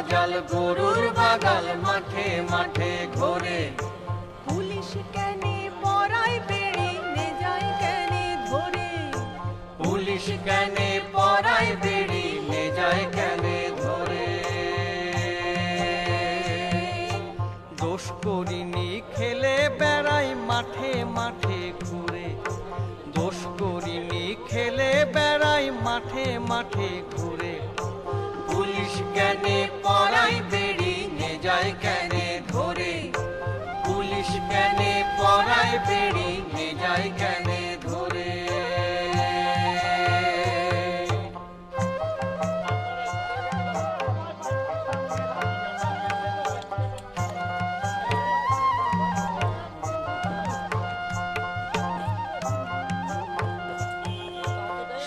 বাজাল গরুর বাগাল মাঠে মাঠে ঘোরে। পুলিশ কেনে পরায় বেড়ি নে যায় কেনে ধরে। পুলিশ কেনে পরায় বেড়ি নে যায় কেনে ধরে। দোষ করিনি খেলে বেড়াই মাঠে মাঠে ঘুরে। দোষ করিনি খেলে বেড়াই মাঠে মাঠে ঘুরে। পুলিশ কেনে পরায় বেড়ি নে যায় কেনে ধরে। পুলিশ কেনে পরায় বেড়ি নে যায় কেনে ধরে।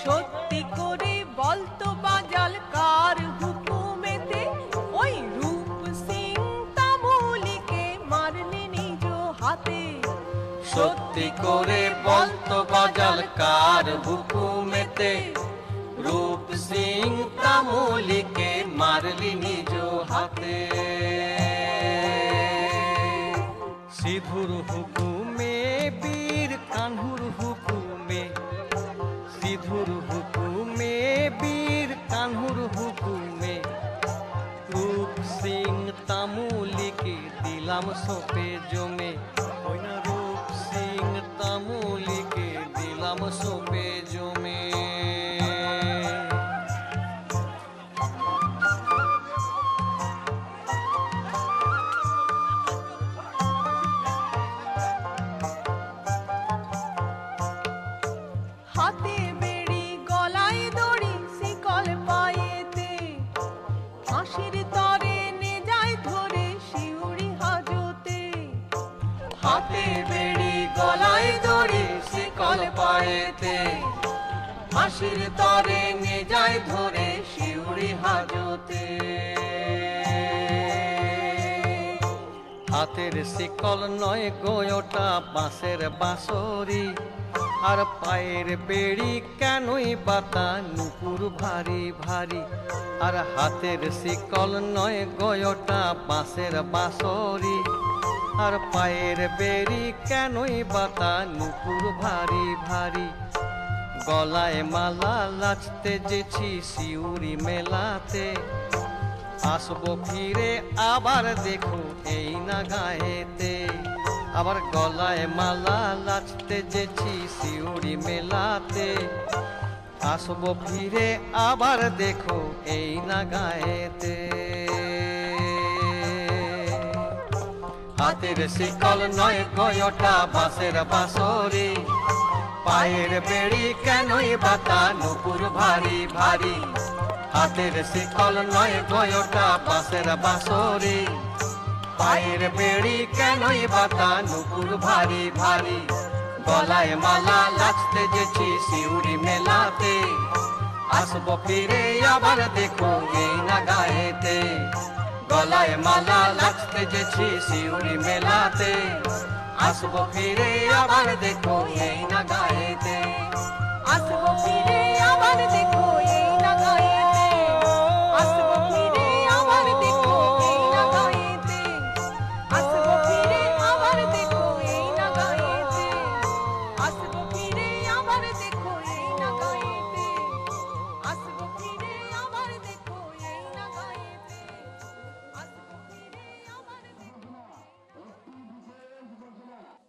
সত্যি করে বলতো বাজাল কার হুকুমেতে ওই রূপ সিং তামুলিকে মারলি নিজ হাতে। সত্যি করে বলতো বাজাল কার হুকুমেতে রূপ সিং তামুলিকে মারলি নিজ হাতে। সিধুর হুকুমে বীর কানহুর হুকুমে। সিধুর হুকুমে বীর কানহুর হুকুমে রূপ সিং তামুলিকে দিলাম সোপে জমে। ওই না রূপ সিং তামুলিকে দিলাম সোপে জমে। হাতে বেড়ি গলায় দড়ি শিকল পায়েতে। ফাঁসির তরে নে যায় ধরে শিউরি হাজতে। হাতে বেড়ি গলায় দড়ি শিকল পায়েতে। ফাঁসির তরে নে যায় ধরে শিউরি হাজতে। হাতের শিকল নয় গোয়টা বাঁশের বাঁশরি। আর পায়ের বেড়ি কেনই বাতা নুপুর ভারী ভারী। আর হাতের শিকল নয় গয়টা বাঁশের বাঁশরি। আর পায়ের বেড়ি কেনই বাতা নুপুর ভারী ভারী। গলায় মালা লাচতে যেছি শিউরি মেলাতে। আসবো ফিরে আবার দেখো এই না গায়েতে। আবার গলায় মালা লাচতে যেছি শিউরি মেলাতে। আসবো ফিরে আবার দেখো এই না গায়েতে। হাতের শিকল নয় গয়টা বাঁশের বাঁশরি। পায়ের বেড়ি কেনই বাতা নুপুর ভারী ভারী। হাতের শিকল নয় গয়টা বাঁশের বাঁশরি। পায়ের বেড়ি কেনই বাতা নুপুর ভারী ভারী। গলায় মালা লাচতে যেছি শিউরি মেলাতে। আসবো ফিরে আবার দেখো এই না গায়েতে। গলায় মালা লাচতে যেছি শিউরি মেলাতে। আসবো ফিরে আবার দেখো এই না গায়েতে।